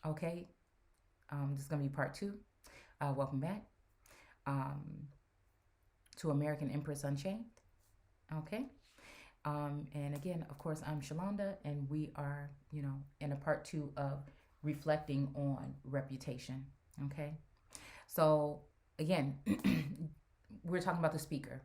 Okay. This is going to be part two. Welcome back um, to American Empress Unchained. Okay. And again, of course, I'm Shalonda, and we are, in a part two of reflecting on reputation. Okay. So, again, we're talking about the speaker.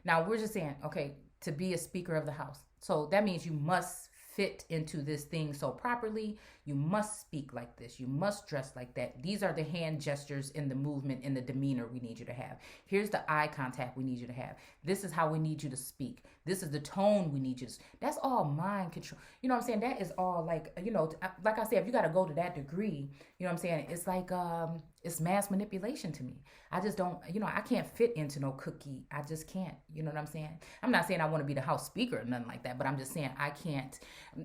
Now, we're just saying, okay, to be a speaker of the house. So that means you must fit into this thing so properly. You must speak like this. You must dress like that. These are the hand gestures in the movement, in the demeanor we need you to have. Here's the eye contact we need you to have. This is how we need you to speak. This is the tone we need you to. That's all mind control. You know what I'm saying? That is all like, like I said, if you got to go to that degree, you know what I'm saying? It's like, it's mass manipulation to me. I just don't, I can't fit into no cookie. I just can't. You know what I'm saying? I'm not saying I want to be the house speaker or nothing like that, but I'm just saying I can't.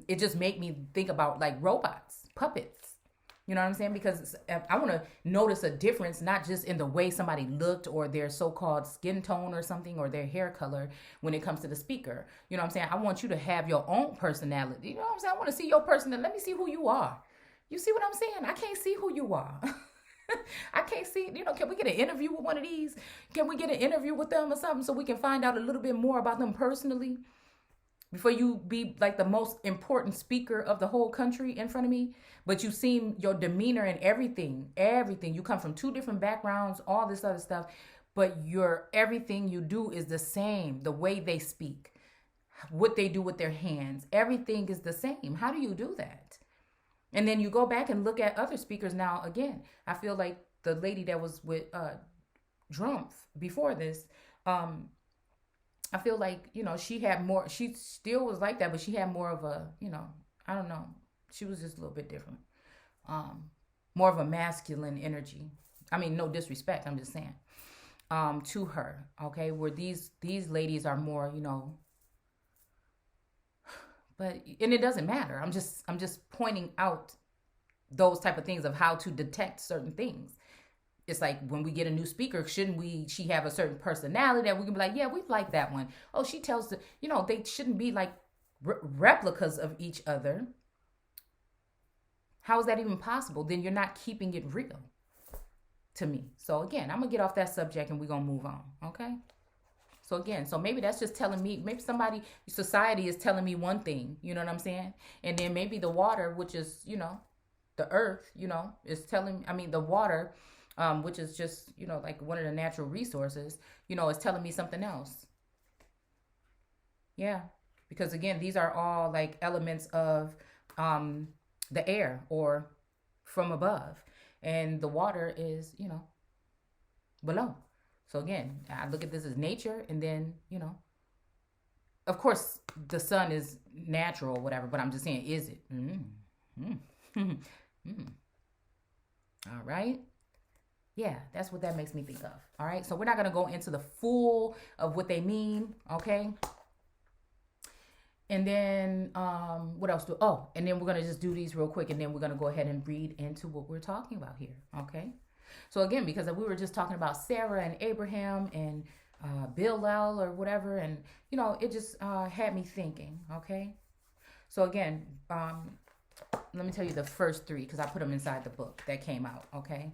It just make me think about like robots, puppets. You know what I'm saying? Because I want to notice a difference, not just in the way somebody looked or their so-called skin tone or something or their hair color when it comes to the speaker. You know what I'm saying? I want you to have your own personality. You know what I'm saying? I want to see your personality. Let me see who you are. You see what I'm saying? I can't see who you are. I can't see, can we get an interview with one of these? Can we get an interview with them or something so we can find out a little bit more about them personally before you be like the most important speaker of the whole country in front of me? But you seem your demeanor and everything. You come from two different backgrounds, all this other stuff, but your everything you do is the same. The way they speak, what they do with their hands, everything is the same. How do you do that? And then you go back and look at other speakers now. Again, I feel like the lady that was with Drumpf before this, I feel like, she had more, she still was like that, but she had more of a, I don't know. She was just a little bit different. More of a masculine energy. I mean, no disrespect, I'm just saying. To her, okay? Where these ladies are more, but and it doesn't matter. I'm just pointing out those type of things of how to detect certain things. It's like when we get a new speaker, shouldn't she have a certain personality that we can be like, yeah, we like that one. Oh, she tells they shouldn't be like replicas of each other. How is that even possible? Then you're not keeping it real to me. So again, I'm gonna get off that subject and we're gonna move on. Okay. So again, so maybe that's just telling me, maybe society is telling me one thing, you know what I'm saying? And then maybe the water, which is, the earth, is telling, I mean, the water, which is just, like one of the natural resources, is telling me something else. Yeah. Because again, these are all like elements of the air or from above. And the water is, below. So again, I look at this as nature, and then, of course, the sun is natural or whatever, but I'm just saying, is it? All right. Yeah, that's what that makes me think of. All right. So we're not going to go into the full of what they mean. Okay. And then what else and then we're going to just do these real quick, and then we're going to go ahead and read into what we're talking about here. Okay. So again, because we were just talking about Sarah and Abraham and Bilal or whatever, and it just had me thinking. Okay, so again, let me tell you the first three because I put them inside the book that came out. Okay,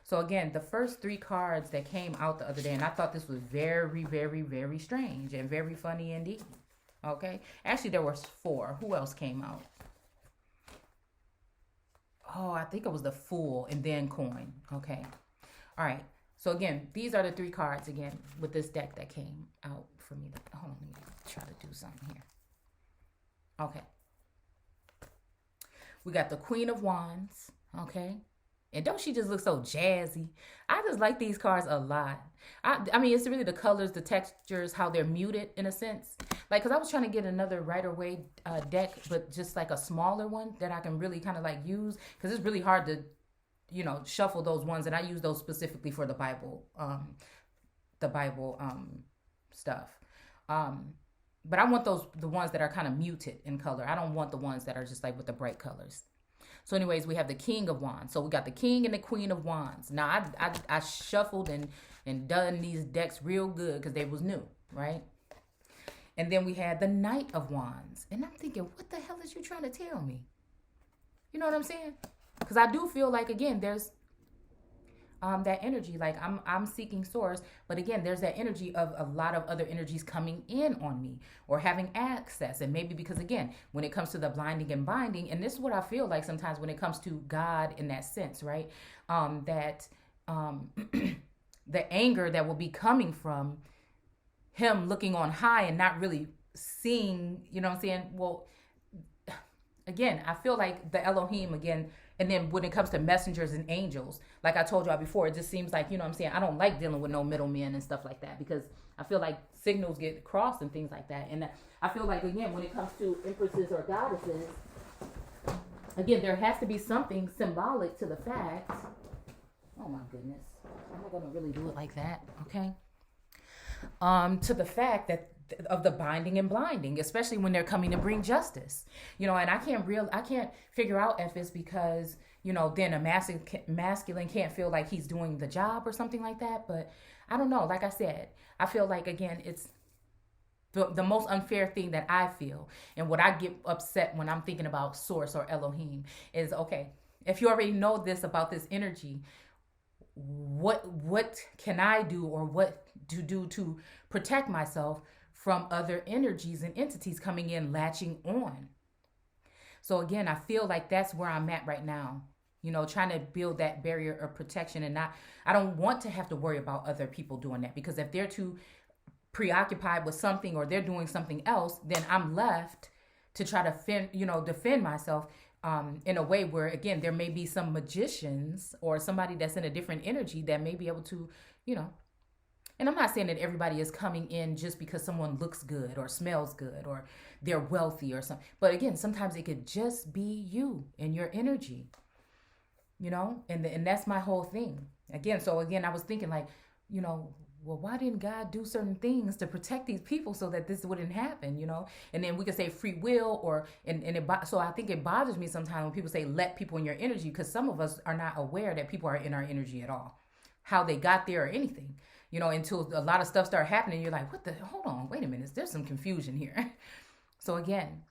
so again, the first three cards that came out the other day, and I thought this was very, very, very strange and very funny indeed. Okay, actually there was four. Who else came out? Oh, I think it was the Fool and then Coin. Okay. All right. So again, these are the three cards again with this deck that came out for me. Hold on, let me try to do something here. Okay. We got the Queen of Wands. Okay. And don't she just look so jazzy? I just like these cards a lot. I mean, it's really the colors, the textures, how they're muted in a sense. Like, because I was trying to get another Rider-Waite deck, but just like a smaller one that I can really kind of like use. Because it's really hard to, shuffle those ones. And I use those specifically for the Bible stuff. But I want the ones that are kind of muted in color. I don't want the ones that are just like with the bright colors. So anyways, we have the King of Wands. So we got the King and the Queen of Wands. Now, I shuffled and done these decks real good because they was new, right? And then we had the Knight of Wands. And I'm thinking, what the hell is you trying to tell me? You know what I'm saying? Because I do feel like, again, there's that energy, like I'm seeking source, but again, there's that energy of a lot of other energies coming in on me or having access. And maybe because, again, when it comes to the blinding and binding, and this is what I feel like sometimes when it comes to God in that sense, right? That the anger that will be coming from him looking on high and not really seeing, you know what I'm saying? Well, again, I feel like the Elohim again. And then when it comes to messengers and angels, like I told y'all before, it just seems like, you know what I'm saying, I don't like dealing with no middlemen and stuff like that, because I feel like signals get crossed and things like that. And I feel like, again, when it comes to empresses or goddesses, again, there has to be something symbolic to the fact. Oh my goodness. I'm not going to really do it like that, okay? To the fact that of the binding and blinding, especially when they're coming to bring justice, you know. And I can't figure out if it's because, you know, then a masculine can't feel like he's doing the job or something like that. But I don't know. Like I said, I feel like, again, it's the most unfair thing that I feel, and what I get upset when I'm thinking about source or Elohim is, okay, if you already know this about this energy, what can I do, or what to do to protect myself from other energies and entities coming in, latching on? So again, I feel like that's where I'm at right now, you know, trying to build that barrier of protection. And I don't want to have to worry about other people doing that, because if they're too preoccupied with something or they're doing something else, then I'm left to try to defend myself in a way where, again, there may be some magicians or somebody that's in a different energy that may be able to, you know. And I'm not saying that everybody is coming in just because someone looks good or smells good or they're wealthy or something. But again, sometimes it could just be you and your energy, you know, and that's my whole thing. Again, I was thinking, like, you know, well, why didn't God do certain things to protect these people so that this wouldn't happen, you know? And then we could say free will, so I think it bothers me sometimes when people say let people in your energy, because some of us are not aware that people are in our energy at all, how they got there or anything. You know, until a lot of stuff start happening, you're like, hold on, wait a minute, there's some confusion here. So again,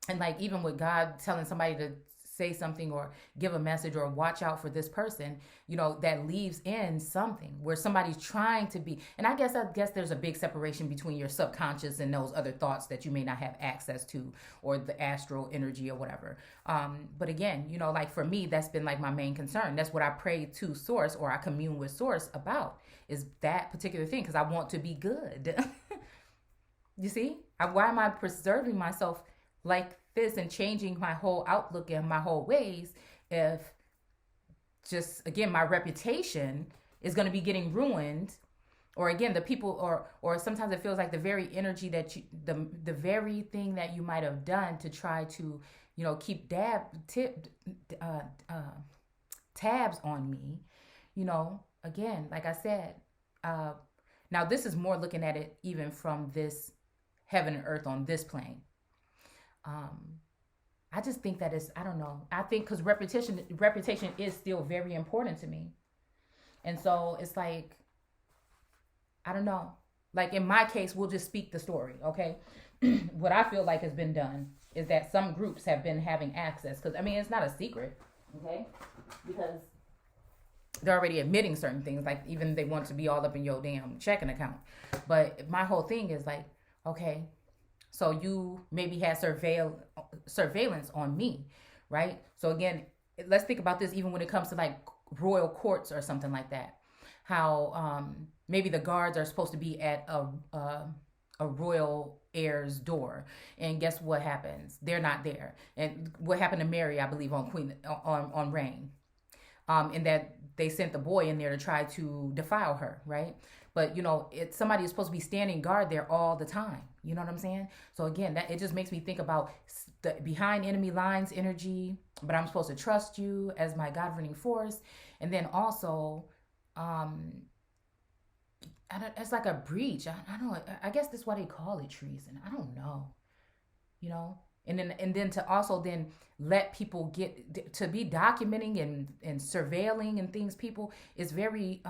and like even with God telling somebody to say something or give a message or watch out for this person, you know, that leaves in something where somebody's trying to be. And I guess there's a big separation between your subconscious and those other thoughts that you may not have access to, or the astral energy or whatever. But again, you know, like for me, that's been like my main concern. That's what I pray to source, or I commune with source about, is that particular thing, because I want to be good. You see, why am I preserving myself like this and changing my whole outlook and my whole ways if just, again, my reputation is going to be getting ruined? Or again, the people, or sometimes it feels like the very energy that the very thing that you might have done to try to, you know, keep tabs on me, you know. Again, like I said, now this is more looking at it even from this heaven and earth on this plane. I just think that I don't know. I think because reputation is still very important to me. And so it's like, I don't know. Like in my case, we'll just speak the story, okay? What I feel like has been done is that some groups have been having access. Because, I mean, it's not a secret, okay? Because they're already admitting certain things, like even they want to be all up in your damn checking account. But my whole thing is like, okay, so you maybe had surveillance on me, right? So again, let's think about this even when it comes to like royal courts or something like that. How maybe the guards are supposed to be at a royal heir's door, and guess what happens? They're not there. And what happened to Mary, I believe, on Reign, and that they sent the boy in there to try to defile her, right? But, you know, somebody is supposed to be standing guard there all the time. You know what I'm saying? So again, it just makes me think about the behind enemy lines energy, but I'm supposed to trust you as my governing force. And then also, it's like a breach. I don't know. I guess that's why they call it treason. I don't know. You know? And then to also then let people get to be documenting and surveilling and things, people, is very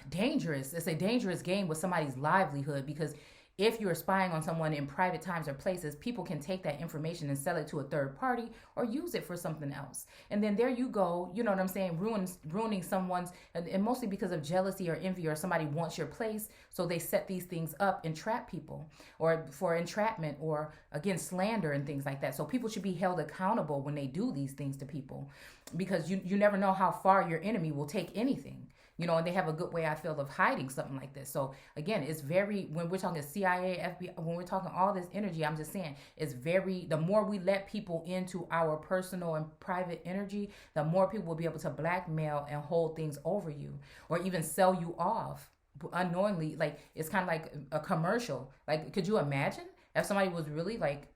dangerous. It's a dangerous game with somebody's livelihood, because if you're spying on someone in private times or places, people can take that information and sell it to a third party or use it for something else. And then there you go, you know what I'm saying, ruining someone's, and mostly because of jealousy or envy, or somebody wants your place. So they set these things up and trap people, or for entrapment, or again, slander and things like that. So people should be held accountable when they do these things to people, because you never know how far your enemy will take anything. And they have a good way, I feel, of hiding something like this. So again, it's very, when we're talking CIA, FBI, when we're talking all this energy, I'm just saying, it's very, the more we let people into our personal and private energy, the more people will be able to blackmail and hold things over you, or even sell you off unknowingly. Like, it's kind of like a commercial. Like, could you imagine if somebody was really like,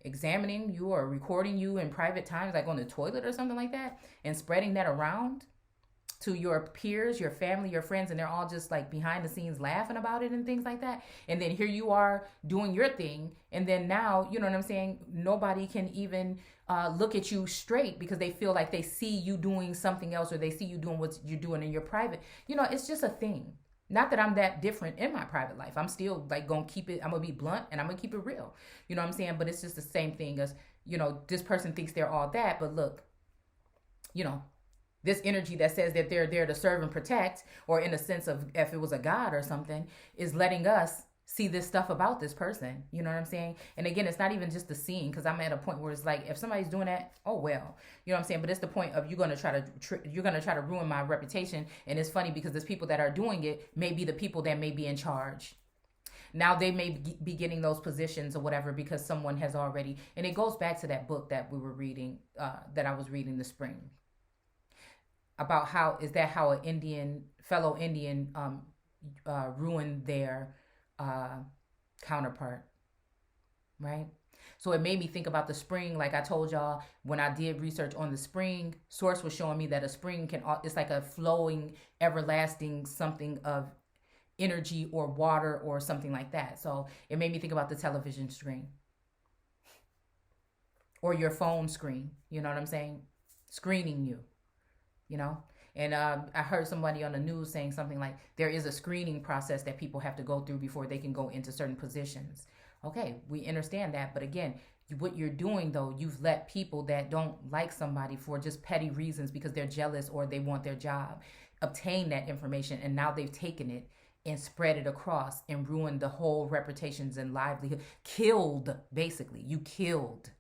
examining you or recording you in private times, like on the toilet or something like that, and spreading that around to your peers, your family, your friends, and they're all just like behind the scenes laughing about it and things like that. And then here you are doing your thing. And then now, you know what I'm saying? Nobody can even look at you straight, because they feel like they see you doing something else, or they see you doing what you're doing in your private. It's just a thing. Not that I'm that different in my private life. I'm still like going to keep it, I'm going to be blunt, and I'm going to keep it real. You know what I'm saying? But it's just the same thing as, this person thinks they're all that, but look, this energy that says that they're there to serve and protect, or in a sense of if it was a god or something, is letting us see this stuff about this person. You know what I'm saying? And again, it's not even just the seeing, because I'm at a point where it's like, if somebody's doing that, oh well, you know what I'm saying? But it's the point of, you're going to try to ruin my reputation. And it's funny, because there's people that are doing it may be the people that may be in charge. Now they may be getting those positions or whatever, because someone has already, and it goes back to that book that we were reading, that I was reading this spring, about how an fellow Indian ruined their counterpart, right? So it made me think about the spring. Like I told y'all, when I did research on the spring, source was showing me that a spring it's like a flowing, everlasting something of energy or water or something like that. So it made me think about the television screen or your phone screen, you know what I'm saying? Screening you. And I heard somebody on the news saying something like, there is a screening process that people have to go through before they can go into certain positions. Okay, we understand that. But again, what you're doing, though, you've let people that don't like somebody for just petty reasons, because they're jealous or they want their job, obtain that information. And now they've taken it and spread it across and ruined the whole reputations and livelihood. Killed, basically. You killed.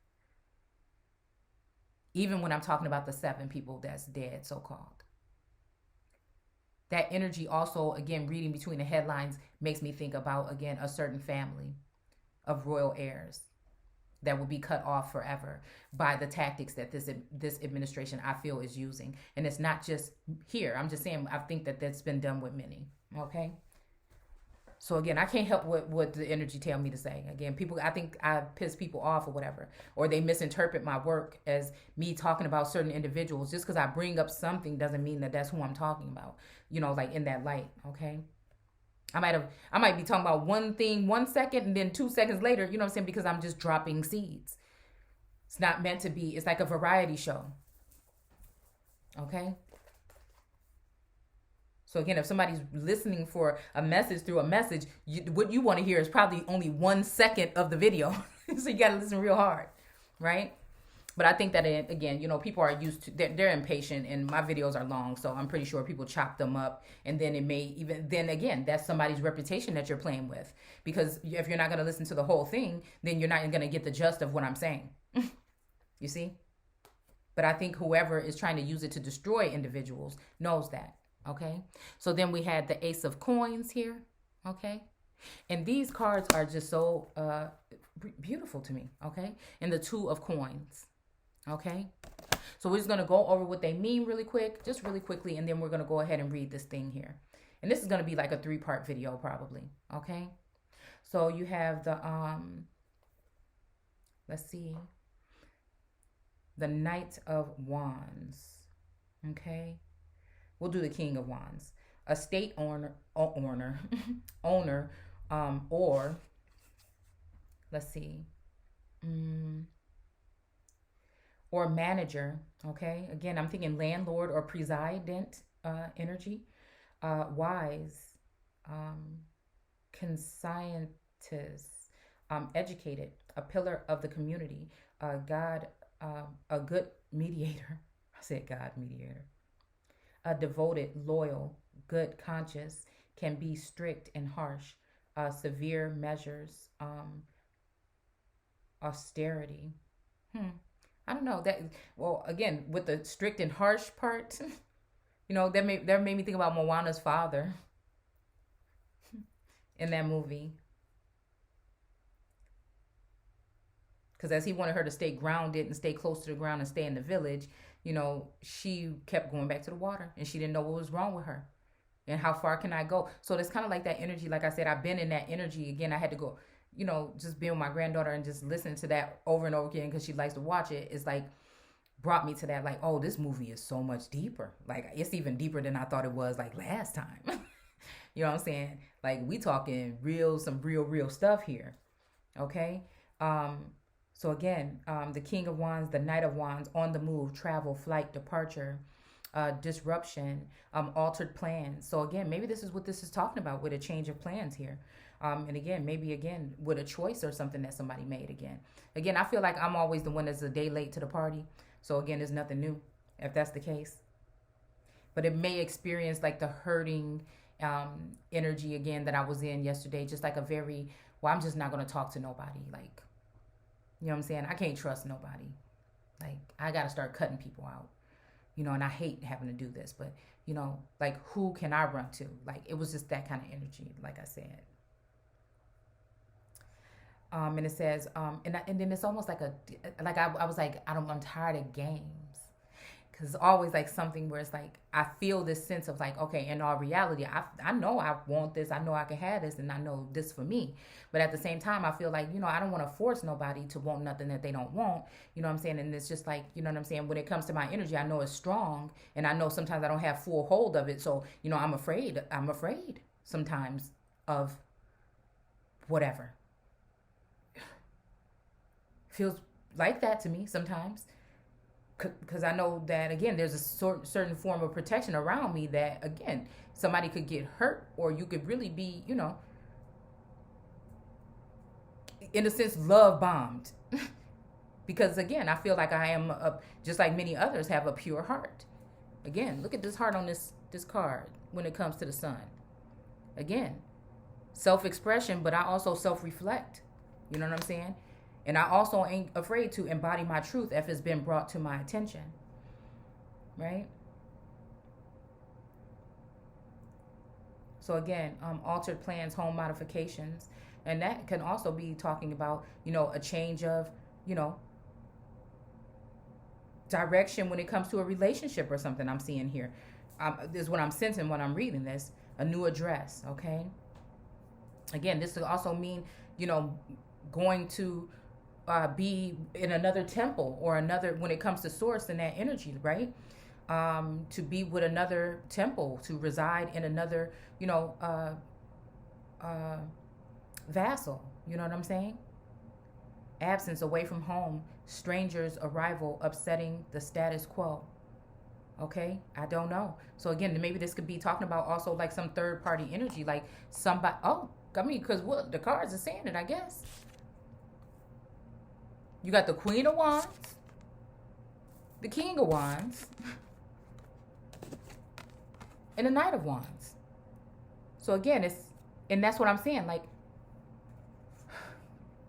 Even when I'm talking about the 7 people that's dead, so-called. That energy also, again, reading between the headlines, makes me think about, again, a certain family of royal heirs that will be cut off forever by the tactics that this administration, I feel, is using. And it's not just here. I'm just saying, I think that that's been done with many. Okay? So again, I can't help what the energy tell me to say. Again, I think I piss people off or whatever, or they misinterpret my work as me talking about certain individuals. Just because I bring up something doesn't mean that that's who I'm talking about, like in that light. Okay. I might be talking about one thing 1 second, and then 2 seconds later, you know what I'm saying? Because I'm just dropping seeds. It's not meant to be. It's like a variety show. Okay. So again, if somebody's listening for a message through a message, what you want to hear is probably only 1 second of the video. So you got to listen real hard, right? But I think that, again, people are used to, they're impatient, and my videos are long. So I'm pretty sure people chop them up. And then then again, that's somebody's reputation that you're playing with. Because if you're not going to listen to the whole thing, then you're not going to get the gist of what I'm saying. You see? But I think whoever is trying to use it to destroy individuals knows that. Okay, so then we had the Ace of Coins here. Okay, and these cards are just so beautiful to me. Okay, and the Two of Coins. Okay, so we're just going to go over what they mean really quickly, and then we're going to go ahead and read this thing here. And this is going to be like a 3-part video probably. Okay, so you have the let's see, the Knight of Wands. Okay, we'll do the King of Wands. Estate owner, or let's see, or manager. Okay, again, I'm thinking landlord or president energy. Wise, conscientious, educated, a pillar of the community, God, a good mediator. I said God mediator. A devoted, loyal, good conscience can be strict and harsh. Severe measures, austerity. Hmm. I don't know that. Well, again, with the strict and harsh part, that made me think about Moana's father in that movie, because as he wanted her to stay grounded and stay close to the ground and stay in the village, she kept going back to the water, and she didn't know what was wrong with her, and how far can I go. So it's kind of like that energy. Like I said, I've been in that energy again. I had to go, just being with my granddaughter and just listening to that over and over again because she likes to watch it. It's like brought me to that, like, oh, this movie is so much deeper. Like, it's even deeper than I thought it was, like, last time. You know what I'm saying? Like, we talking some real stuff here. Okay? So again, the King of Wands, the Knight of Wands, on the move, travel, flight, departure, disruption, altered plans. So again, maybe this is what this is talking about with a change of plans here. And again, maybe again with a choice or something that somebody made again. Again, I feel like I'm always the one that's a day late to the party. So again, there's nothing new if that's the case. But it may experience like the hurting energy again that I was in yesterday. Just like I'm just not going to talk to nobody. Like, you know what I'm saying? I can't trust nobody. Like, I got to start cutting people out. And I hate having to do this. But, like, who can I run to? Like, it was just that kind of energy, like I said. And it says, and then it's almost like I was like, I'm tired of games. Because it's always like something where it's like, I feel this sense of like, okay, in all reality, I know I want this. I know I can have this, and I know this for me. But at the same time, I feel like, I don't want to force nobody to want nothing that they don't want. You know what I'm saying? And it's just like, you know what I'm saying? When it comes to my energy, I know it's strong. And I know sometimes I don't have full hold of it. So, I'm afraid sometimes of whatever. Feels like that to me sometimes, because I know that, again, there's a certain form of protection around me that, again, somebody could get hurt, or you could really be, in a sense, love bombed. Because, again, I feel like I am, just like many others, have a pure heart. Again, look at this heart on this card when it comes to the sun. Again, self-expression, but I also self-reflect. You know what I'm saying? And I also ain't afraid to embody my truth if it's been brought to my attention. Right? So again, altered plans, home modifications. And that can also be talking about, a change of, direction when it comes to a relationship or something I'm seeing here. This is what I'm sensing when I'm reading this. A new address, okay? Again, this could also mean, going to be in another temple or another, when it comes to source and that energy, right? To be with another temple, to reside in another, vassal. You know what I'm saying? Absence, away from home, strangers' arrival, upsetting the status quo. Okay, I don't know. So again, maybe this could be talking about also like some third party energy, like somebody. Oh, because what the cards are saying it, I guess. You got the Queen of Wands, the King of Wands, and the Knight of Wands. So again, and that's what I'm saying. Like,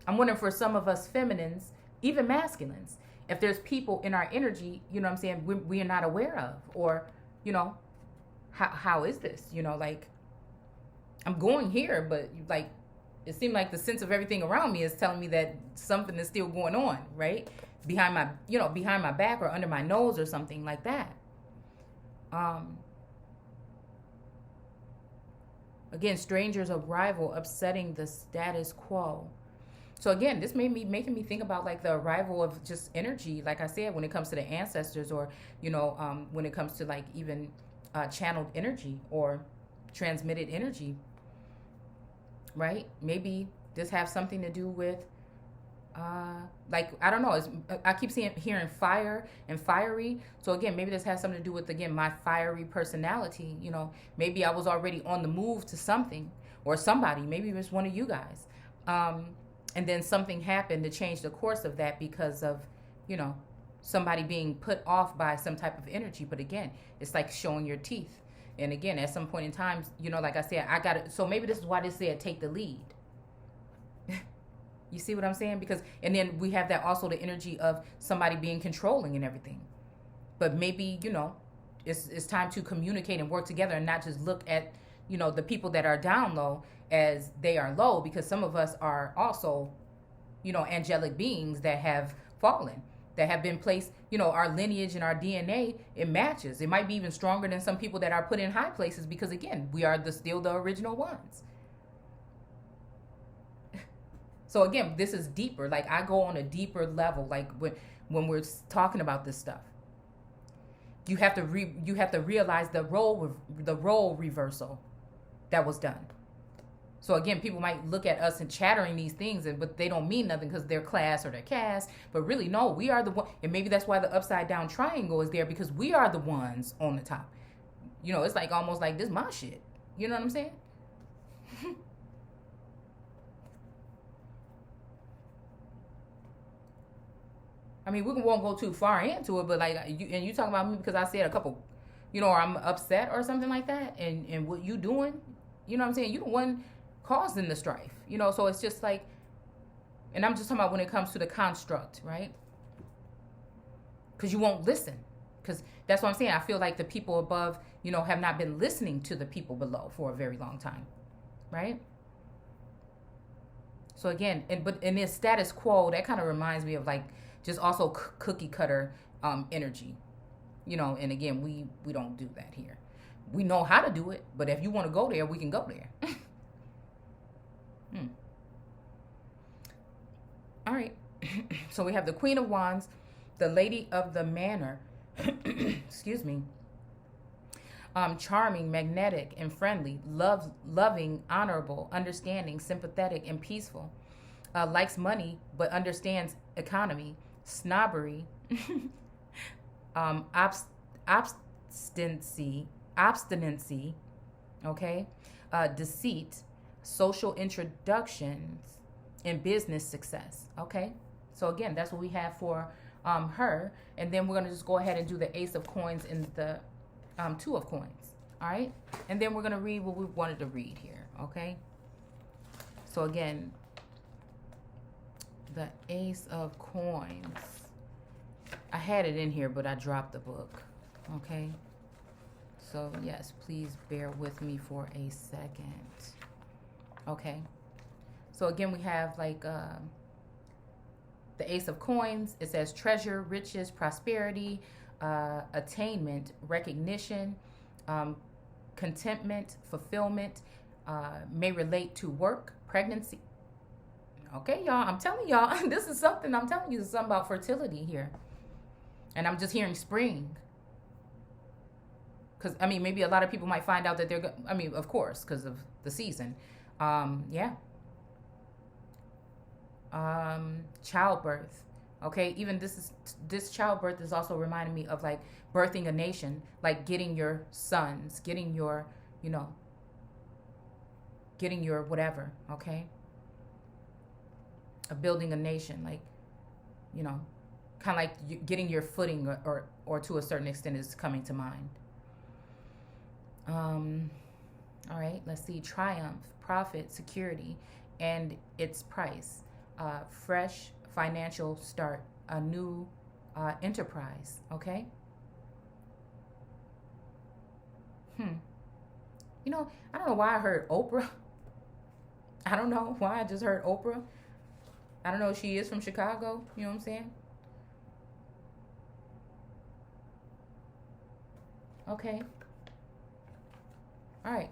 I'm wondering for some of us feminines, even masculines, if there's people in our energy, you know what I'm saying, we are not aware of, or, how is this? Like, I'm going here, but like, it seemed like the sense of everything around me is telling me that something is still going on, right? Behind my back or under my nose or something like that. Again, strangers' arrival, upsetting the status quo. So again, this making me think about like the arrival of just energy, like I said, when it comes to the ancestors, or, when it comes to like even channeled energy or transmitted energy. Right? Maybe this has something to do with, like, I don't know. I keep hearing fire and fiery. So again, maybe this has something to do with, again, my fiery personality. Maybe I was already on the move to something or somebody. Maybe it was one of you guys. Um, and then something happened to change the course of that because of, you know, somebody being put off by some type of energy. But again, it's like showing your teeth. And again, at some point in time, you know, like I said, I got it. So maybe this is why they said take the lead. You see what I'm saying? Because, and then we have that also the energy of somebody being controlling and everything. But maybe, you know, it's time to communicate and work together and not just look at, you know, the people that are down low as they are low, because some of us are also, you know, angelic beings that have fallen, that have been placed, you know, our lineage and our DNA, it matches. It might be even stronger than some people that are put in high places because, again, we are still the original ones. So again, this is deeper. Like I go on a deeper level. Like when we're talking about this stuff, you have to realize the role reversal that was done. So again, people might look at us and chattering these things, but they don't mean nothing because they're class or they're caste. But really, no, we are the one. And maybe that's why the upside down triangle is there, because we are the ones on the top. You know, it's like almost like this my shit. You know what I'm saying? I mean, we won't go too far into it, but like, you talking about me because I said a couple, you know, or I'm upset or something like that, and what you doing, you know what I'm saying? You the one causing the strife, you know. So it's just like, and I'm just talking about when it comes to the construct, right? Because you won't listen, because that's what I'm saying. I feel like the people above, you know, have not been listening to the people below for a very long time, right? So again, but in this status quo, that kind of reminds me of like just also cookie cutter energy, you know. And again, we don't do that here. We know how to do it, but if you want to go there, we can go there. All right. So we have the Queen of Wands, the Lady of the Manor, excuse me, charming, magnetic, and friendly, loving, honorable, understanding, sympathetic, and peaceful, likes money but understands economy, snobbery, obstinacy, okay, deceit, social introductions, and business success. Okay, so again, that's what we have for her. And then we're going to just go ahead and do the Ace of Coins and the Two of Coins. All right, and then we're going to read what we wanted to read here. Okay, so again, the Ace of Coins, I had it in here, but I dropped the book. Okay, so yes, please bear with me for a second. Okay, so again, we have like the Ace of Coins. It says treasure, riches, prosperity, attainment, recognition, contentment, fulfillment, may relate to work, pregnancy. Okay, y'all, I'm telling y'all, this is something, I'm telling you, this is something about fertility here. And I'm just hearing spring. Because, I mean, maybe a lot of people might find out that they're, I mean, of course, because of the season. Yeah. Childbirth. Okay, even this childbirth is also reminding me of like birthing a nation, like getting your sons, getting your, you know, getting your whatever, okay? Of building a nation, like, you know, kind of like getting your footing, or to a certain extent is coming to mind. All right, let's see. Triumph, profit, security, and its price. Fresh financial start, a new enterprise. Okay. You know, I don't know why I heard Oprah. I don't know why I just heard Oprah. I don't know if she is from Chicago. You know what I'm saying? Okay. All right.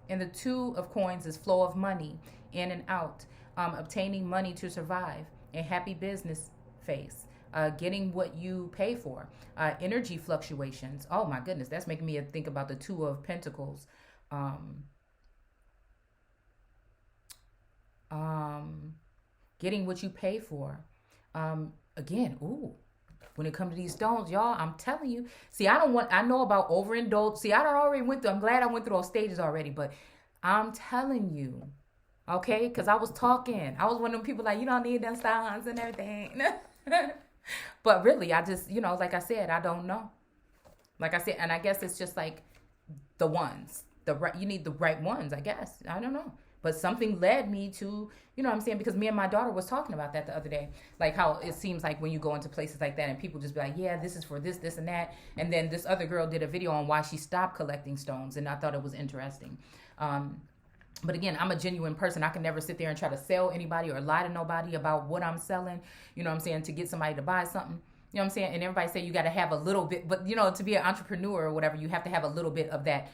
And the Two of Coins is flow of money, in and out, obtaining money to survive, a happy business phase, getting what you pay for, energy fluctuations. Oh my goodness, that's making me think about the Two of Pentacles. Getting what you pay for. Again, ooh. When it comes to these stones, y'all, I'm telling you. See, I know about overindulge. See, I'm glad I went through those stages already, but I'm telling you, Okay, because I was talking. I was one of them people like, you don't need them stones and everything. But really, I just, like I said, I don't know. Like I said, and I guess it's just like the ones, the right, you need the right ones, I guess. I don't know. But something led me to, what I'm saying? Because me and my daughter was talking about that the other day. Like how it seems like when you go into places like that and people just be like, yeah, this is for this, this, and that. And then this other girl did a video on why she stopped collecting stones. And I thought it was interesting. But again, I'm a genuine person. I can never sit there and try to sell anybody or lie to nobody about what I'm selling, to get somebody to buy something. You know what I'm saying? And everybody say you got to have a little bit, but to be an entrepreneur or whatever, you have to have a little bit of that.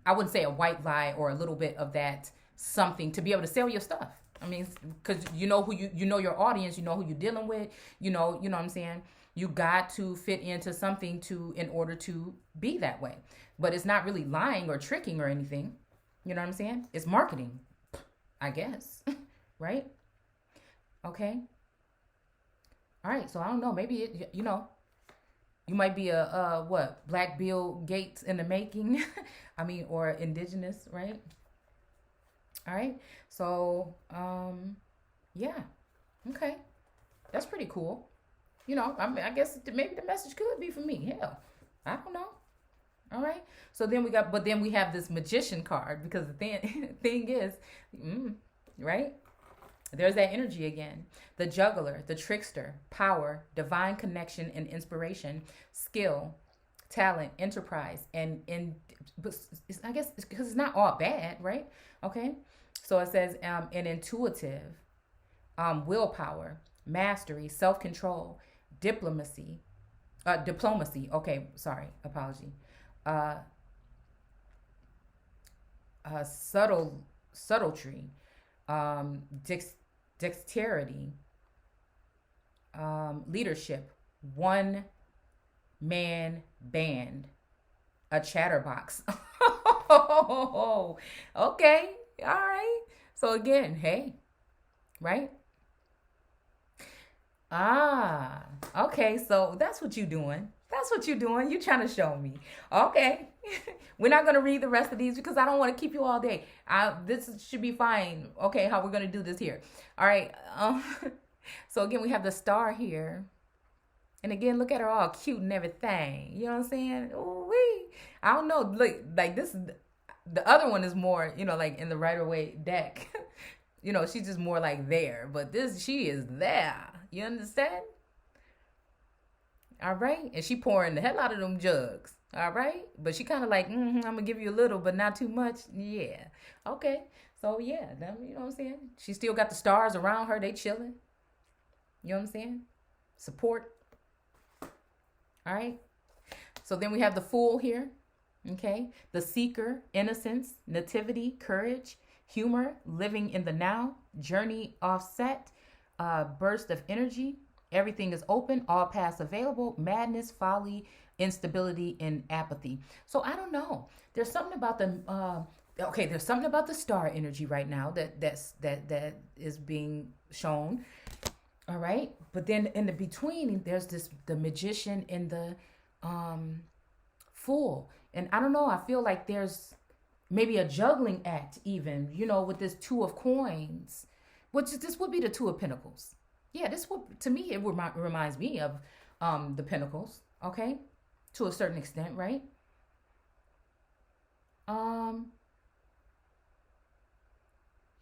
I wouldn't say a white lie or a little bit of that something to be able to sell your stuff. I mean, because who you know your audience, you know who you're dealing with, you know what I'm saying? You got to fit into something in order to be that way. But it's not really lying or tricking or anything. You know what I'm saying? It's marketing, I guess. Right? Okay. All right. So I don't know. Maybe, you might be a what? Black Bill Gates in the making. I mean, or indigenous, right? All right. So, yeah. Okay. That's pretty cool. I mean, I guess maybe the message could be for me. Hell, I don't know. All right. So then we have this magician card because the thing is, right? There's that energy again. The juggler, the trickster, power, divine connection and inspiration, skill, talent, enterprise, and I guess because it's not all bad, right? Okay. So it says an intuitive, willpower, mastery, self-control, diplomacy. Okay, sorry, apology. Subtlety, dexterity, leadership, one man band, a chatterbox. Okay, all right. So again, hey, right? Okay. So that's what you're doing. That's what you're doing. You're trying to show me. Okay. We're not going to read the rest of these because I don't want to keep you all day. This should be fine. Okay, how we're going to do this here. All right. So again, we have the star here. And again, look at her all cute and everything. You know what I'm saying? Ooh-wee. I don't know. Look, like this, the other one is more, like in the Rider-Waite deck. She's just more like there. But she is there. You understand? All right. And she pouring the hell out of them jugs. All right. But she kind of like, I'm going to give you a little, but not too much. Yeah. Okay. So, yeah. You know what I'm saying? She still got the stars around her. They chilling. You know what I'm saying? Support. All right. So then we have the Fool here. Okay. The Seeker, innocence, nativity, courage, humor, living in the now, journey offset, burst of energy. Everything is open, all paths available, madness, folly, instability, and apathy. So I don't know. There's something about there's something about the star energy right now that is being shown. All right. But then in the between, there's the magician and the Fool. And I don't know, I feel like there's maybe a juggling act even, with this Two of Coins, which this would be the Two of Pentacles. Yeah, this would, to me, it reminds me of the Pentacles, okay? To a certain extent, right?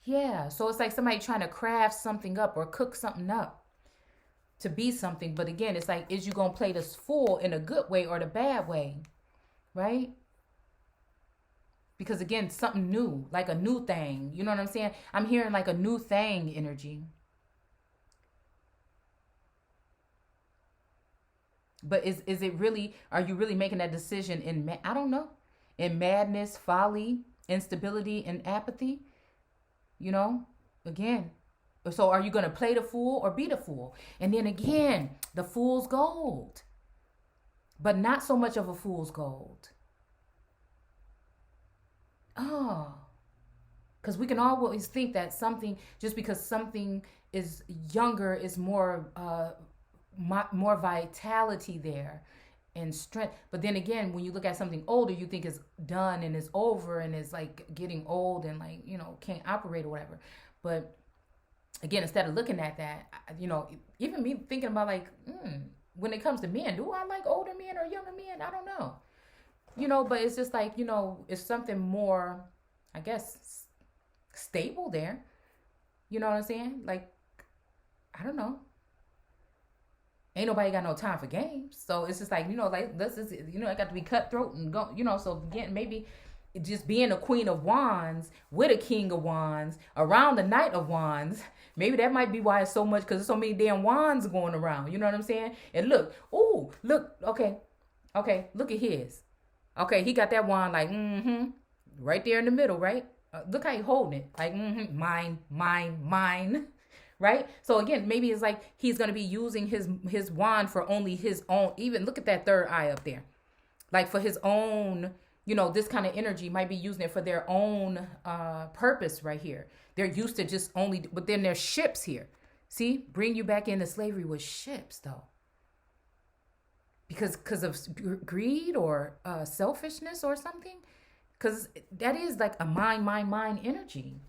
Yeah, so it's like somebody trying to craft something up or cook something up to be something. But again, it's like, is you going to play this Fool in a good way or the bad way, right? Because again, something new, like a new thing. You know what I'm saying? I'm hearing like a new thing energy. But is it really, are you really making that decision I don't know, in madness, folly, instability, and apathy? Again. So are you going to play the Fool or be the Fool? And then again, the Fool's gold. But not so much of a Fool's gold. Oh. Because we can always think that something, just because something is younger, is more vitality there. and strength. But then again, when you look at something older, you think it's done and it's over and it's like getting old and like, can't operate or whatever. But again, instead of looking at that, even me thinking about like, when it comes to men, do I like older men or younger men? I don't know. But it's just like, it's something more, I guess, stable there. You know what I'm saying? Like, I don't know. Ain't nobody got no time for games. So it's just like, like, this is, I got to be cutthroat and go, so again, maybe just being a queen of wands with a king of wands around the knight of wands, maybe that might be why it's so much, because there's so many damn wands going around. You know what I'm saying? And look, okay, look at his. Okay, he got that wand like, right there in the middle, right? Look how he holding it, like, mine. Right? So again, maybe it's like he's going to be using his wand for only his own. Even look at that third eye up there. Like for his own, this kind of energy, might be using it for their own purpose right here. They're used to just only, but then there's ships here. See, bring you back into slavery with ships though. Because of greed or selfishness or something. Because that is like a mind energy.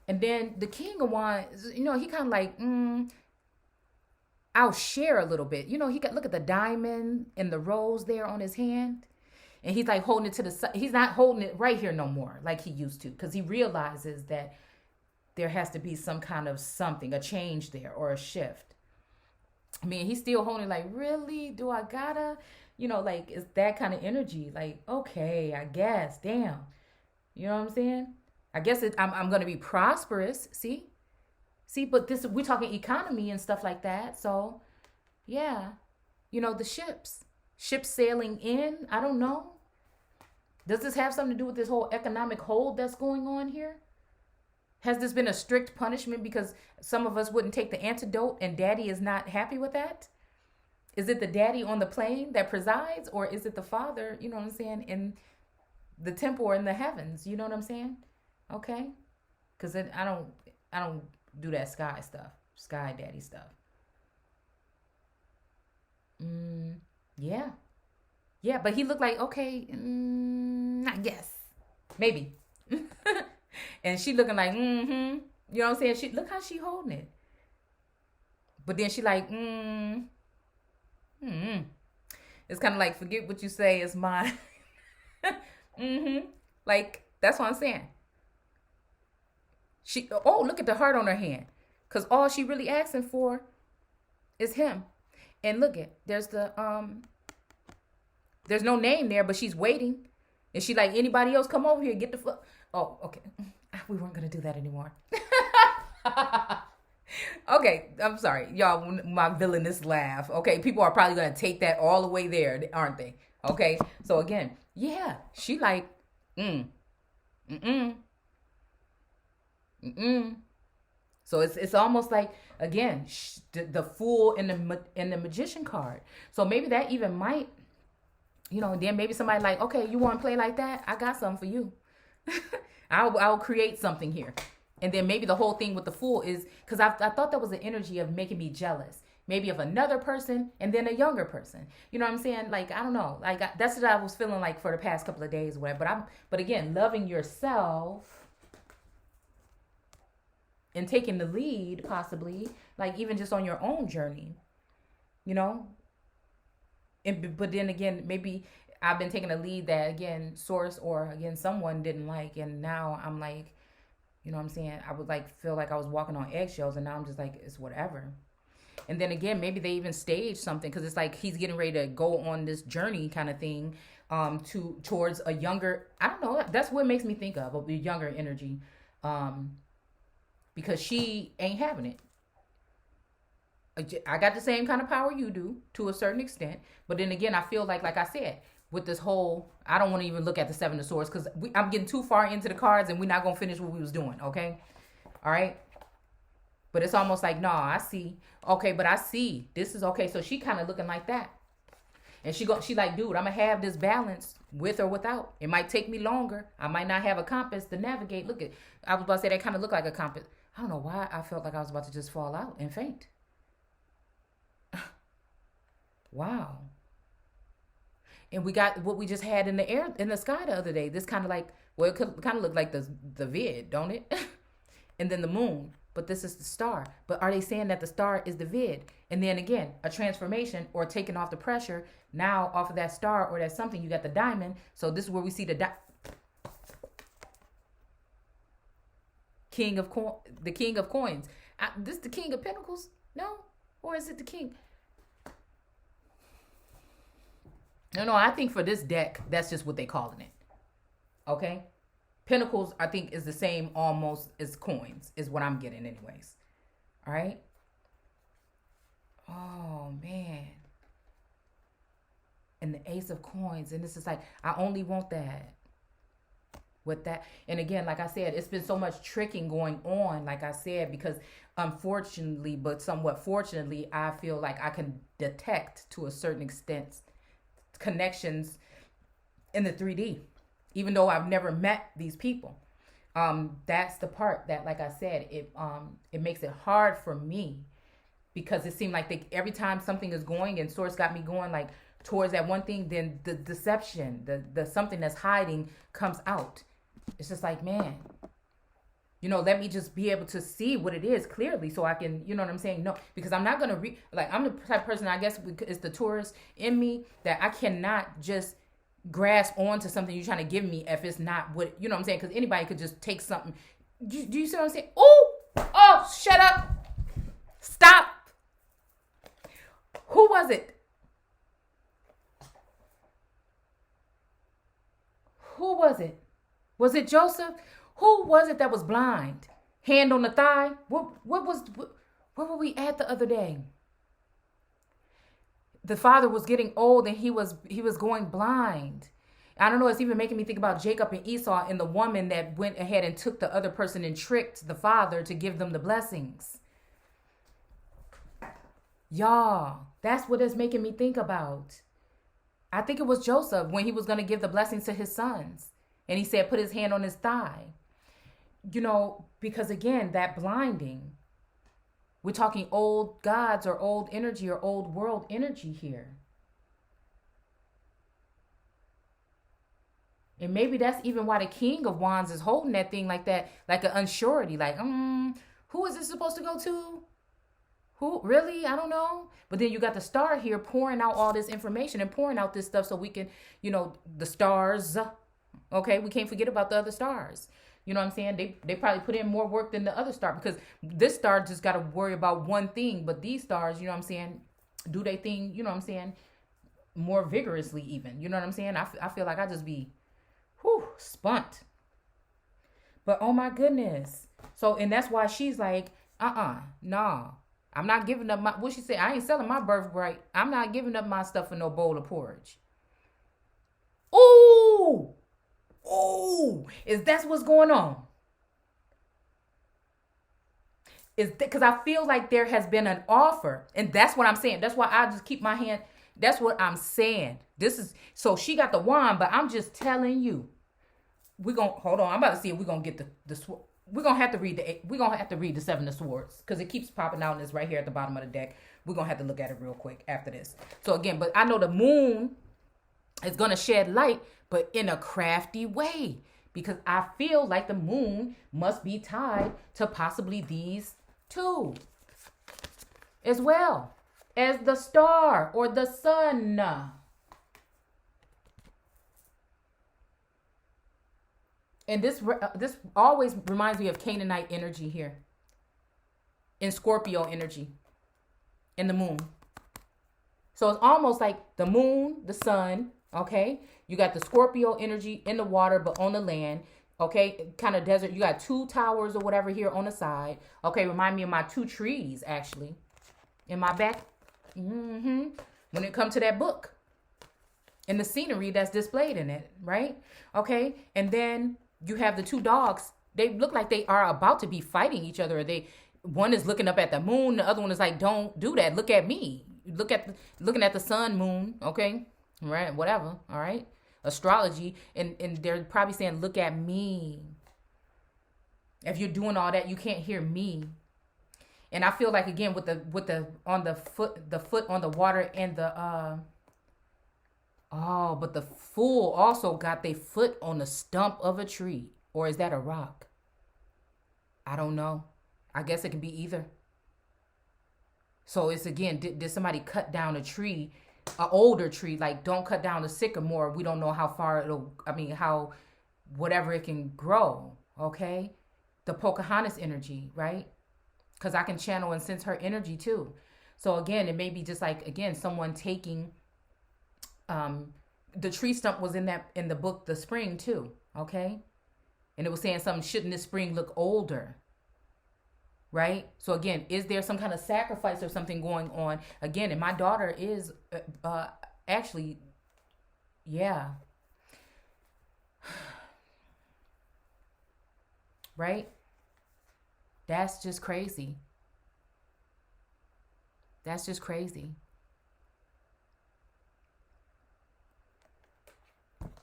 And then the king of wands, he kind of like, I'll share a little bit. He got, look at the diamond and the rose there on his hand. And he's like holding it to the side. He's not holding it right here no more like he used to. Because he realizes that there has to be some kind of something, a change there or a shift. I mean, he's still holding like, really? Do I gotta? Like, it's that kind of energy. Like, okay, I guess. Damn. You know what I'm saying? I guess I'm going to be prosperous. See, but we're talking economy and stuff like that. So, yeah, the ships sailing in. I don't know. Does this have something to do with this whole economic hold that's going on here? Has this been a strict punishment because some of us wouldn't take the antidote and daddy is not happy with that? Is it the daddy on the plane that presides, or is it the father, you know what I'm saying, in the temple or in the heavens? You know what I'm saying? Okay, because I don't do that sky daddy stuff. Yeah, but he looked like, okay, I guess, maybe. And she looking like, you know what I'm saying? She look how she holding it, but then she like, It's kind of like, forget what you say, it's mine. Like, that's what I'm saying. Look at the heart on her hand. Because all she really asking for is him. And look there's no name there, but she's waiting. And she like, anybody else come over here, get the fuck. Oh, okay. We weren't going to do that anymore. Okay, I'm sorry. Y'all, my villainous laugh. Okay, people are probably going to take that all the way there, aren't they? Okay, so again, yeah, she like, So it's almost like, again, the fool in the magician card. So maybe that even might, then maybe somebody like, okay, you want to play like that? I got something for you. I'll create something here. And then maybe the whole thing with the fool is, because I thought that was the energy of making me jealous. Maybe of another person and then a younger person. You know what I'm saying? Like, I don't know. Like, that's what I was feeling like for the past couple of days. But again, loving yourself and taking the lead, possibly, like even just on your own journey, but then again, maybe I've been taking a lead that, again, source or again, someone didn't like. And now I'm like, you know what I'm saying? I would like feel like I was walking on eggshells, and now I'm just like, it's whatever. And then again, maybe they even staged something, because it's like he's getting ready to go on this journey kind of thing towards a younger, I don't know, that's what makes me think of the younger energy, because she ain't having it. I got the same kind of power you do to a certain extent, but then again, I feel like I said, with this whole, I don't want to even look at the Seven of Swords, because I'm getting too far into the cards and we're not going to finish what we was doing, okay? All right? But it's almost like, no, I see. Okay, but I see. This is okay. So she kind of looking like that. And she like, dude, I'm going to have this balance with or without. It might take me longer. I might not have a compass to navigate. I was about to say that kind of looked like a compass. I don't know why I felt like I was about to just fall out and faint. Wow. And we got what we just had in the air, in the sky the other day. This kind of like, well, it could kind of look like the vid, don't it? And then the moon. But this is the star. But are they saying that the star is the vid? And then again, a transformation or taking off the pressure. Now off of that star or that something, you got the diamond. So this is where we see the king of coins. This the king of pentacles? No? Or is it the king? No, I think for this deck, that's just what they calling it. Okay? Pentacles, I think, is the same almost as coins, is what I'm getting anyways. All right? Oh, man. And the ace of coins. And this is like, I only want that. With that. And again, like I said, it's been so much tricking going on, like I said, because unfortunately, but somewhat fortunately, I feel like I can detect to a certain extent connections in the 3D, even though I've never met these people. That's the part that, like I said, it makes it hard for me, because it seemed like every time something is going and source got me going like towards that one thing, then the deception, the something that's hiding comes out. It's just like, man, let me just be able to see what it is clearly so I can, you know what I'm saying? No, because I'm not going to I'm the type of person, I guess it's the tourist in me, that I cannot just grasp onto something you're trying to give me if it's not what, you know what I'm saying? Because anybody could just take something. Do you see what I'm saying? Oh, shut up. Stop. Who was it? Who was it? Was it Joseph? Who was it that was blind? Hand on the thigh? Where were we at the other day? The father was getting old and he was going blind. I don't know, it's even making me think about Jacob and Esau and the woman that went ahead and took the other person and tricked the father to give them the blessings. Y'all, that's what it's making me think about. I think it was Joseph when he was going to give the blessings to his sons. And he said, put his hand on his thigh. Because again, that blinding, we're talking old gods or old energy or old world energy here. And maybe that's even why the King of Wands is holding that thing like that, like an unsurety, like, who is this supposed to go to? Who? Really? I don't know. But then you got the star here pouring out all this information and pouring out this stuff so we can, the stars. Okay, we can't forget about the other stars. You know what I'm saying? They probably put in more work than the other star, because this star just got to worry about one thing. But these stars, you know what I'm saying, do they thing, you know what I'm saying, more vigorously even. You know what I'm saying? I feel like I just be, spunt. But oh my goodness. So, and that's why she's like, nah. I'm not giving up what she said, I ain't selling my birthright. I'm not giving up my stuff for no bowl of porridge. That's what's going on? Is because I feel like there has been an offer, and that's what I'm saying. That's why I just keep my hand. That's what I'm saying. So she got the wand, but I'm just telling you. We're gonna hold on. I'm about to see if we're gonna get the we're gonna have to read the Seven of Swords, because it keeps popping out, and it's right here at the bottom of the deck. We're gonna have to look at it real quick after this. So again, but I know the moon is gonna shed light, but in a crafty way, because I feel like the moon must be tied to possibly these two as well as the star or the sun. And this always reminds me of Canaanite energy here, in Scorpio energy, in the moon. So it's almost like the moon, the sun, okay? You got the Scorpio energy in the water, but on the land, okay? Kind of desert. You got two towers or whatever here on the side. Okay, remind me of my two trees, actually, in my back. When it comes to that book. And the scenery that's displayed in it, right? Okay, and then you have the two dogs. They look like they are about to be fighting each other. One is looking up at the moon. The other one is like, don't do that. Look at me. Looking at the sun, moon. Okay, right? Whatever. All right. Astrology, and they're probably saying, look at me. If you're doing all that, you can't hear me. And I feel like, again, with the foot on the water and the Oh, but the fool also got their foot on the stump of a tree. Or is that a rock? I don't know. I guess it can be either. So it's again, did somebody cut down a tree, an older tree? Like, don't cut down the sycamore. We don't know how far how whatever it can grow. Okay, the Pocahontas energy, right? Because I can channel and sense her energy too. So again, it may be just like again someone taking, the tree stump was in the book The Spring too. Okay, and it was saying something. Shouldn't this spring look older? Right? So again, is there some kind of sacrifice or something going on? Again, and my daughter is actually, yeah. Right? That's just crazy. That's just crazy.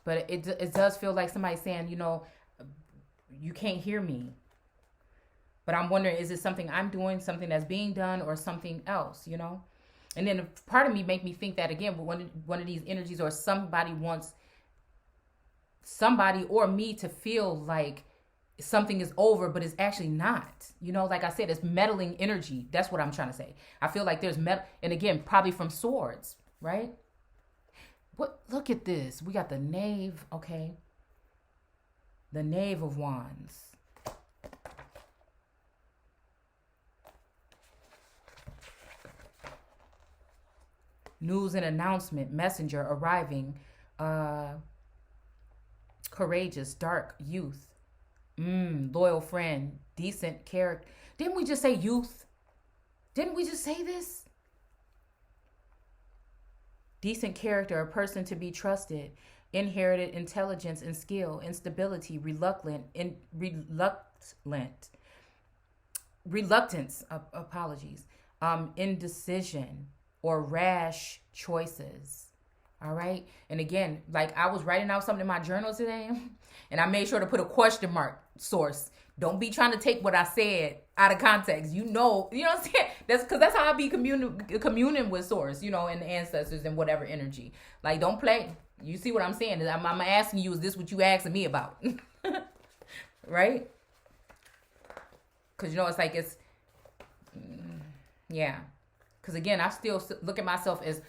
But it does feel like somebody saying, you can't hear me. But I'm wondering, is it something I'm doing, something that's being done, or something else, And then part of me make me think that, again, one of these energies, or somebody wants somebody or me to feel like something is over, but it's actually not. Like I said, it's meddling energy. That's what I'm trying to say. I feel like there's metal, and again, probably from swords, right? What? Look at this. We got the Knave, okay? The Knave of Wands. News and announcement, messenger arriving, courageous, dark, youth, loyal friend, decent character. Didn't we just say youth? Didn't we just say this? Decent character, a person to be trusted, inherited intelligence and skill, instability, reluctance, apologies, indecision, or rash choices. All right. And again, like I was writing out something in my journal today, and I made sure to put a question mark source. Don't be trying to take what I said out of context. You know what I'm saying? That's how I be communing with source, and the ancestors and whatever energy. Like, don't play. You see what I'm saying? I'm asking you, is this what you asking me about? Right? Because, it's like yeah. Because again, I still look at myself as,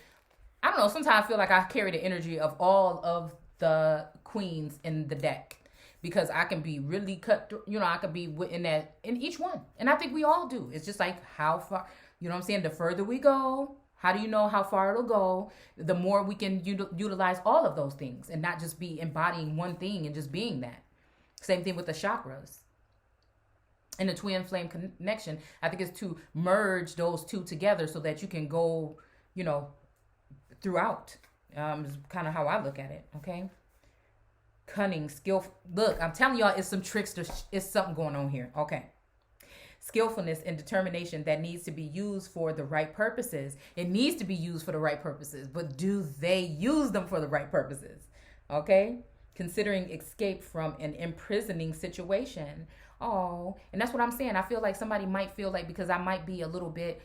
I don't know, sometimes I feel like I carry the energy of all of the queens in the deck. Because I can be really cut through, I could be in each one. And I think we all do. It's just like how far, what I'm saying? The further we go, how do you know how far it'll go? The more we can utilize all of those things and not just be embodying one thing and just being that. Same thing with the chakras. And the twin flame connection, I think, is to merge those two together so that you can go, throughout. Is kind of how I look at it. Okay. Cunning, skillful. Look, I'm telling y'all, it's some tricks. It's something going on here. Okay. Skillfulness and determination that needs to be used for the right purposes. It needs to be used for the right purposes, but do they use them for the right purposes? Okay. Considering escape from an imprisoning situation. Oh, and that's what I'm saying. I feel like somebody might feel like, because I might be a little bit,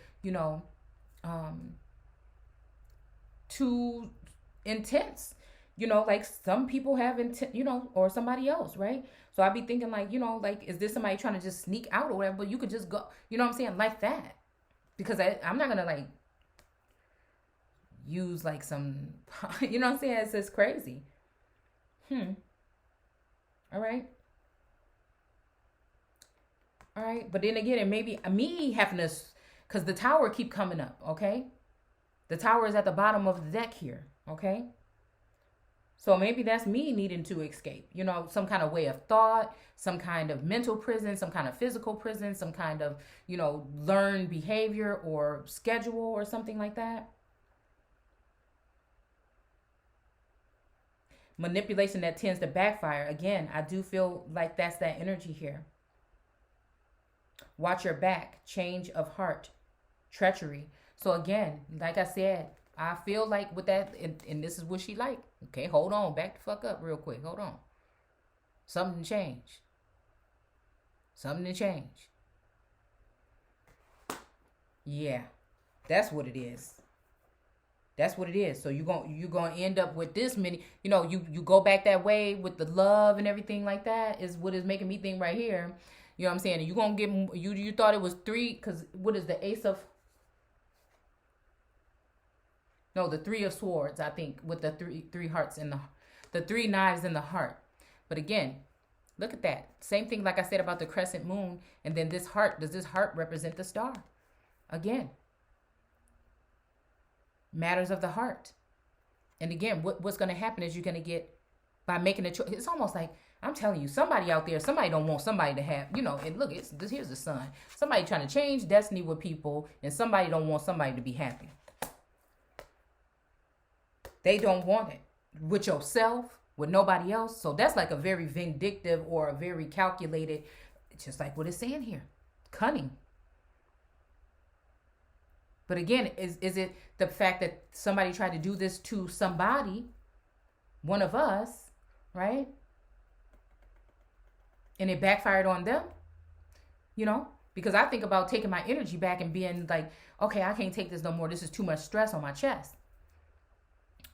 too intense. Like some people have intent, or somebody else, right? So I'd be thinking like, like, is this somebody trying to just sneak out or whatever? But you could just go, what I'm saying? Like that. Because I'm not going to like use like some, what I'm saying? It's just crazy. All right. All right. But then again, it may be me having to, because the tower keep coming up. Okay. The tower is at the bottom of the deck here. Okay. So maybe that's me needing to escape, some kind of way of thought, some kind of mental prison, some kind of physical prison, some kind of, learned behavior or schedule or something like that. Manipulation that tends to backfire. Again, I do feel like that's that energy here. Watch your back, change of heart, treachery. So again, like I said, I feel like with that, and this is what she like. Okay, hold on. Back the fuck up real quick. Hold on. Something to change. Something to change. Yeah, that's what it is. That's what it is. So you're gonna end up with this many. You know, you go back that way with the love and everything like that is what is making me think right here. You know what I'm saying? And you gonna get you thought it was three because what is the ace of? No, the three of swords. I think with the three hearts in the three knives in the heart. But again, look at that. Same thing like I said about the crescent moon. And then this heart. Does this heart represent the star? Again. Matters of the heart. And again, what's going to happen is you're going to get, by making a choice, it's almost like, I'm telling you, somebody out there, somebody don't want somebody to have, you know, and look, here's the sun. Somebody trying to change destiny with people, and somebody don't want somebody to be happy. They don't want it with yourself, with nobody else. So that's like a very vindictive or a very calculated, just like what it's saying here, cunning. But again, is it the fact that somebody tried to do this to somebody, one of us, right? And it backfired on them, you know? Because I think about taking my energy back and being like, okay, I can't take this no more. This is too much stress on my chest.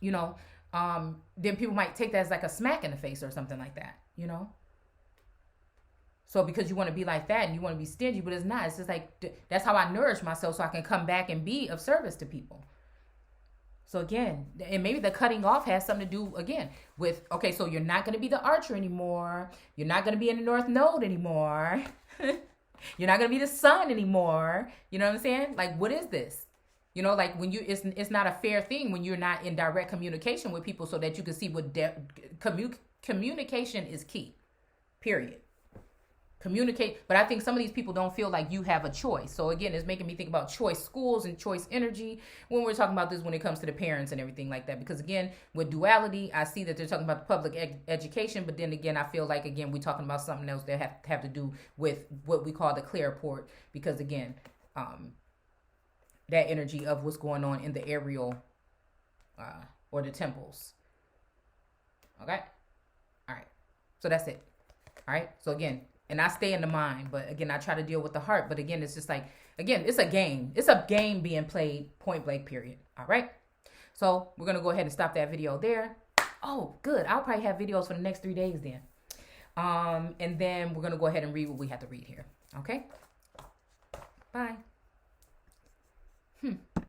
You know, then people might take that as like a smack in the face or something like that, you know? So because you want to be like that and you want to be stingy, but it's not. It's just like, that's how I nourish myself so I can come back and be of service to people. So again, and maybe the cutting off has something to do, again, with, okay, so you're not going to be the archer anymore. You're not going to be in the North Node anymore. You're not going to be the sun anymore. You know what I'm saying? Like, what is this? You know, like when it's not a fair thing when you're not in direct communication with people so that you can see what communication is key, period. Communicate, but I think some of these people don't feel like you have a choice. So again, it's making me think about choice schools and choice energy when we're talking about this when it comes to the parents and everything like that. Because again, with duality, I see that they're talking about the public education, but then again, I feel like again we're talking about something else that have to do with what we call the clear port. Because again, that energy of what's going on in the aerial or the temples. Okay, all right. So that's it. All right. So again. And I stay in the mind, but again, I try to deal with the heart. But again, it's just like, again, it's a game. It's a game being played, point blank, period. All right. So we're going to go ahead and stop that video there. Oh, good. I'll probably have videos for the next 3 days then. And then we're going to go ahead and read what we have to read here. Okay. Bye.